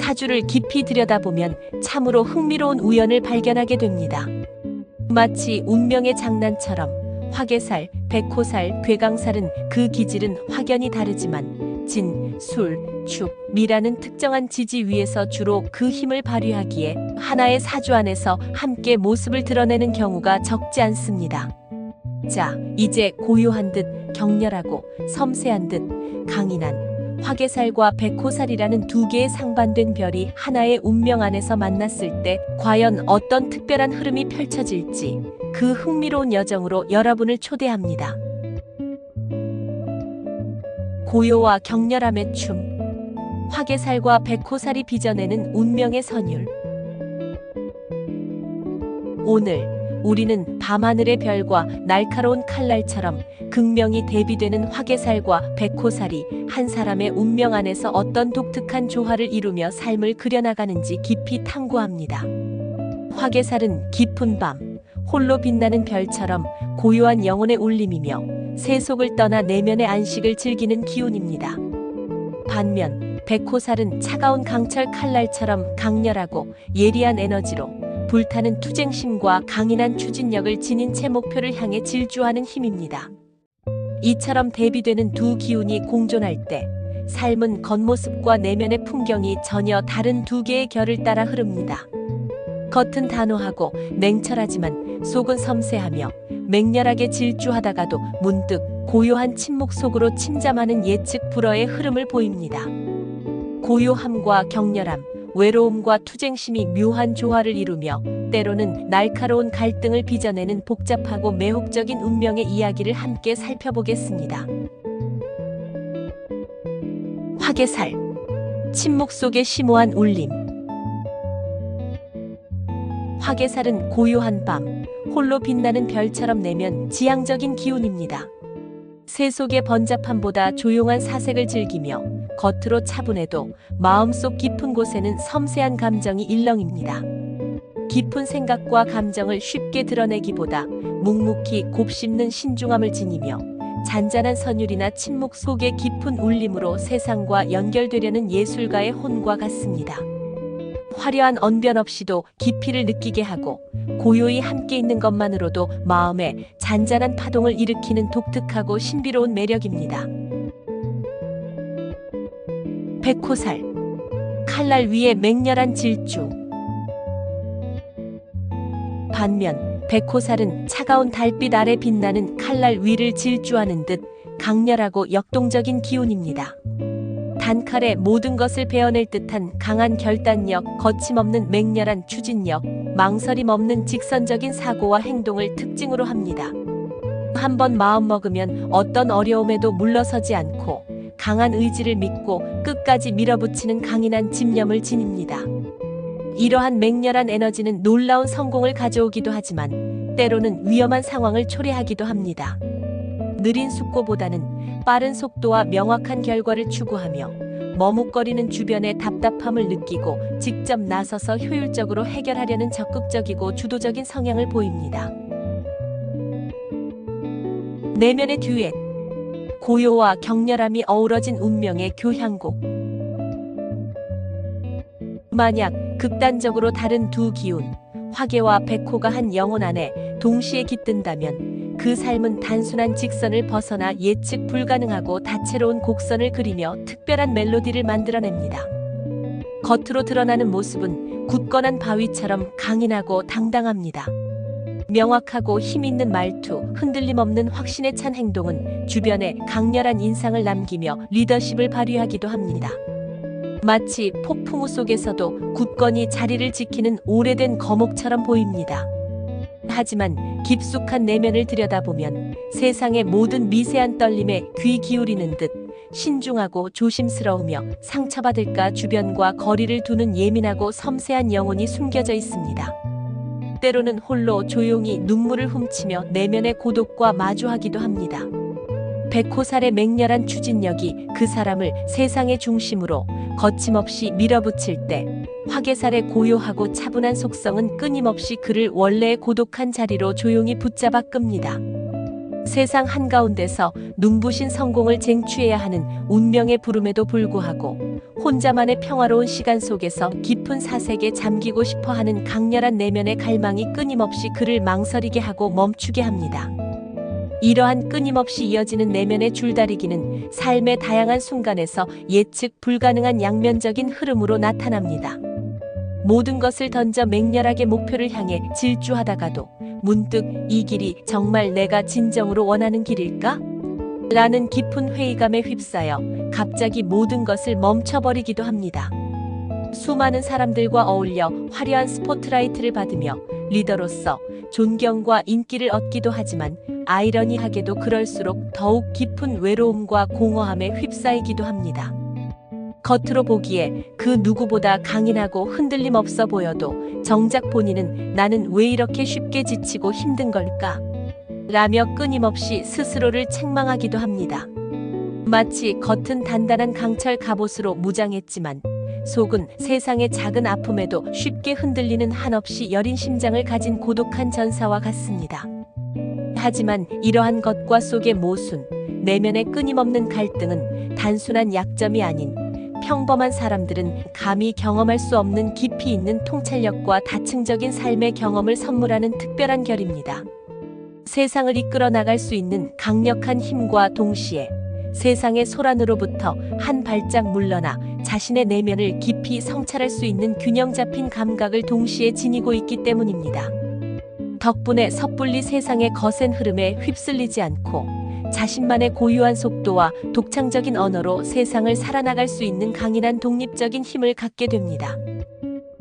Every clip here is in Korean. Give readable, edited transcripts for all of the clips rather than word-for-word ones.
사주를 깊이 들여다보면 참으로 흥미로운 우연을 발견하게 됩니다. 마치 운명의 장난처럼 화개살, 백호살, 괴강살은 그 기질은 확연히 다르지만 진, 술, 축, 미라는 특정한 지지 위에서 주로 그 힘을 발휘하기에 하나의 사주 안에서 함께 모습을 드러내는 경우가 적지 않습니다. 자, 이제 고요한 듯 격렬하고 섬세한 듯 강인한 화개살과 백호살이라는 두 개의 상반된 별이 하나의 운명 안에서 만났을 때 과연 어떤 특별한 흐름이 펼쳐질지 그 흥미로운 여정으로 여러분을 초대합니다. 고요와 격렬함의 춤, 화개살과 백호살이 빚어내는 운명의 선율. 오늘 우리는 밤하늘의 별과 날카로운 칼날처럼 극명히 대비되는 화개살과 백호살이 한 사람의 운명 안에서 어떤 독특한 조화를 이루며 삶을 그려나가는지 깊이 탐구합니다. 화개살은 깊은 밤, 홀로 빛나는 별처럼 고요한 영혼의 울림이며 세속을 떠나 내면의 안식을 즐기는 기운입니다. 반면 백호살은 차가운 강철 칼날처럼 강렬하고 예리한 에너지로 불타는 투쟁심과 강인한 추진력을 지닌 채 목표를 향해 질주하는 힘입니다. 이처럼 대비되는 두 기운이 공존할 때 삶은 겉모습과 내면의 풍경이 전혀 다른 두 개의 결을 따라 흐릅니다. 겉은 단호하고 냉철하지만 속은 섬세하며 맹렬하게 질주하다가도 문득 고요한 침묵 속으로 침잠하는 예측 불허의 흐름을 보입니다. 고요함과 격렬함, 외로움과 투쟁심이 묘한 조화를 이루며 때로는 날카로운 갈등을 빚어내는 복잡하고 매혹적인 운명의 이야기를 함께 살펴보겠습니다. 화개살, 침묵 속의 심오한 울림. 화개살은 고요한 밤, 홀로 빛나는 별처럼 내면 지향적인 기운입니다. 세속의 번잡함보다 조용한 사색을 즐기며 겉으로 차분해도 마음속 깊은 곳에는 섬세한 감정이 일렁입니다. 깊은 생각과 감정을 쉽게 드러내기보다 묵묵히 곱씹는 신중함을 지니며 잔잔한 선율이나 침묵 속의 깊은 울림으로 세상과 연결되려는 예술가의 혼과 같습니다. 화려한 언변 없이도 깊이를 느끼게 하고 고요히 함께 있는 것만으로도 마음에 잔잔한 파동을 일으키는 독특하고 신비로운 매력입니다. 백호살, 칼날 위에 맹렬한 질주. 반면 백호살은 차가운 달빛 아래 빛나는 칼날 위를 질주하는 듯 강렬하고 역동적인 기운입니다. 단칼에 모든 것을 베어낼 듯한 강한 결단력, 거침없는 맹렬한 추진력, 망설임 없는 직선적인 사고와 행동을 특징으로 합니다. 한번 마음먹으면 어떤 어려움에도 물러서지 않고 강한 의지를 믿고 끝까지 밀어붙이는 강인한 집념을 지닙니다. 이러한 맹렬한 에너지는 놀라운 성공을 가져오기도 하지만 때로는 위험한 상황을 초래하기도 합니다. 느린 속도보다는 빠른 속도와 명확한 결과를 추구하며 머뭇거리는 주변의 답답함을 느끼고 직접 나서서 효율적으로 해결하려는 적극적이고 주도적인 성향을 보입니다. 내면의 듀엣, 고요와 격렬함이 어우러진 운명의 교향곡. 만약 극단적으로 다른 두 기운, 화개와 백호가 한 영혼 안에 동시에 깃든다면 그 삶은 단순한 직선을 벗어나 예측 불가능하고 다채로운 곡선을 그리며 특별한 멜로디를 만들어냅니다. 겉으로 드러나는 모습은 굳건한 바위처럼 강인하고 당당합니다. 명확하고 힘있는 말투, 흔들림 없는 확신에 찬 행동은 주변에 강렬한 인상을 남기며 리더십을 발휘하기도 합니다. 마치 폭풍우 속에서도 굳건히 자리를 지키는 오래된 거목처럼 보입니다. 하지만 깊숙한 내면을 들여다보면 세상의 모든 미세한 떨림에 귀 기울이는 듯 신중하고 조심스러우며 상처받을까 주변과 거리를 두는 예민하고 섬세한 영혼이 숨겨져 있습니다. 때로는 홀로 조용히 눈물을 훔치며 내면의 고독과 마주하기도 합니다. 백호살의 맹렬한 추진력이 그 사람을 세상의 중심으로 거침없이 밀어붙일 때 화개살의 고요하고 차분한 속성은 끊임없이 그를 원래의 고독한 자리로 조용히 붙잡아 끕니다. 세상 한가운데서 눈부신 성공을 쟁취해야 하는 운명의 부름에도 불구하고 혼자만의 평화로운 시간 속에서 깊은 사색에 잠기고 싶어 하는 강렬한 내면의 갈망이 끊임없이 그를 망설이게 하고 멈추게 합니다. 이러한 끊임없이 이어지는 내면의 줄다리기는 삶의 다양한 순간에서 예측 불가능한 양면적인 흐름으로 나타납니다. 모든 것을 던져 맹렬하게 목표를 향해 질주하다가도 문득 이 길이 정말 내가 진정으로 원하는 길일까? 라는 깊은 회의감에 휩싸여 갑자기 모든 것을 멈춰버리기도 합니다. 수많은 사람들과 어울려 화려한 스포트라이트를 받으며 리더로서 존경과 인기를 얻기도 하지만 아이러니하게도 그럴수록 더욱 깊은 외로움과 공허함에 휩싸이기도 합니다. 겉으로 보기에 그 누구보다 강인하고 흔들림 없어 보여도 정작 본인은 나는 왜 이렇게 쉽게 지치고 힘든 걸까? 라며 끊임없이 스스로를 책망하기도 합니다. 마치 겉은 단단한 강철 갑옷으로 무장했지만 속은 세상의 작은 아픔에도 쉽게 흔들리는 한없이 여린 심장을 가진 고독한 전사와 같습니다. 하지만 이러한 겉과 속의 모순, 내면의 끊임없는 갈등은 단순한 약점이 아닌 평범한 사람들은 감히 경험할 수 없는 깊이 있는 통찰력과 다층적인 삶의 경험을 선물하는 특별한 결입니다. 세상을 이끌어 나갈 수 있는 강력한 힘과 동시에 세상의 소란으로부터 한 발짝 물러나 자신의 내면을 깊이 성찰할 수 있는 균형 잡힌 감각을 동시에 지니고 있기 때문입니다. 덕분에 섣불리 세상의 거센 흐름에 휩쓸리지 않고 자신만의 고유한 속도와 독창적인 언어로 세상을 살아나갈 수 있는 강인한 독립적인 힘을 갖게 됩니다.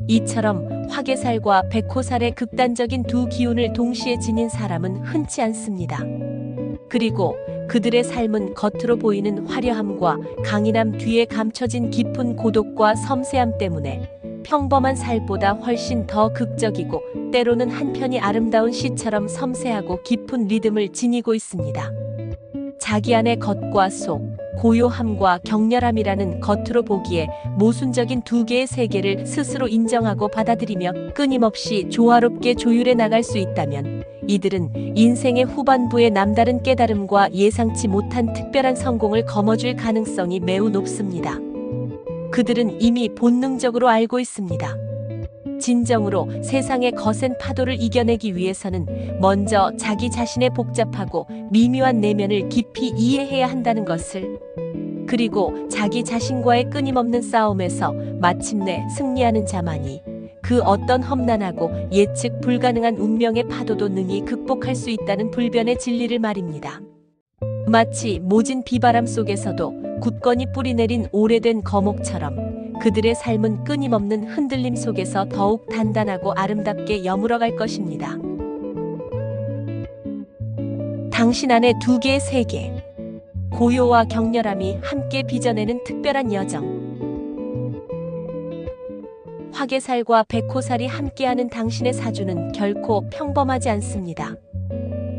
이처럼 화개살과 백호살의 극단적인 두 기운을 동시에 지닌 사람은 흔치 않습니다. 그리고 그들의 삶은 겉으로 보이는 화려함과 강인함 뒤에 감춰진 깊은 고독과 섬세함 때문에 평범한 살보다 훨씬 더 극적이고 때로는 한편이 아름다운 시처럼 섬세하고 깊은 리듬을 지니고 있습니다. 자기 안의 겉과 속, 고요함과 격렬함이라는 겉으로 보기에 모순적인 두 개의 세계를 스스로 인정하고 받아들이며 끊임없이 조화롭게 조율해 나갈 수 있다면 이들은 인생의 후반부에 남다른 깨달음과 예상치 못한 특별한 성공을 거머쥘 가능성이 매우 높습니다. 그들은 이미 본능적으로 알고 있습니다. 진정으로 세상의 거센 파도를 이겨내기 위해서는 먼저 자기 자신의 복잡하고 미묘한 내면을 깊이 이해해야 한다는 것을, 그리고 자기 자신과의 끊임없는 싸움에서 마침내 승리하는 자만이 그 어떤 험난하고 예측 불가능한 운명의 파도도 능히 극복할 수 있다는 불변의 진리를 말입니다. 마치 모진 비바람 속에서도 굳건히 뿌리내린 오래된 거목처럼 그들의 삶은 끊임없는 흔들림 속에서 더욱 단단하고 아름답게 여물어갈 것입니다. 당신 안에 두 개의 세계, 고요와 격렬함이 함께 빚어내는 특별한 여정. 화개살과 백호살이 함께하는 당신의 사주는 결코 평범하지 않습니다.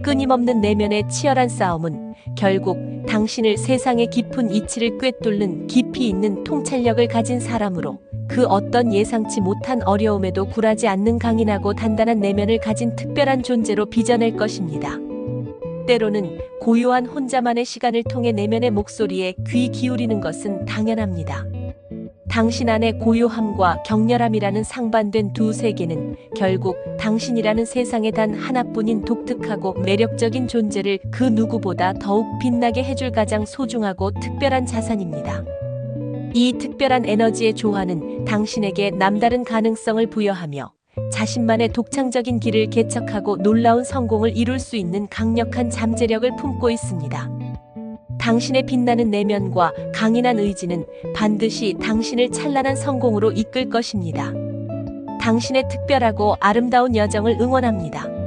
끊임없는 내면의 치열한 싸움은 결국 당신을 세상의 깊은 이치를 꿰뚫는 깊이 있는 통찰력을 가진 사람으로 그 어떤 예상치 못한 어려움에도 굴하지 않는 강인하고 단단한 내면을 가진 특별한 존재로 빚어낼 것입니다. 때로는 고요한 혼자만의 시간을 통해 내면의 목소리에 귀 기울이는 것은 당연합니다. 당신 안의 고요함과 격렬함이라는 상반된 두 세계는 결국 당신이라는 세상에 단 하나뿐인 독특하고 매력적인 존재를 그 누구보다 더욱 빛나게 해줄 가장 소중하고 특별한 자산입니다. 이 특별한 에너지의 조화는 당신에게 남다른 가능성을 부여하며 자신만의 독창적인 길을 개척하고 놀라운 성공을 이룰 수 있는 강력한 잠재력을 품고 있습니다. 당신의 빛나는 내면과 강인한 의지는 반드시 당신을 찬란한 성공으로 이끌 것입니다. 당신의 특별하고 아름다운 여정을 응원합니다.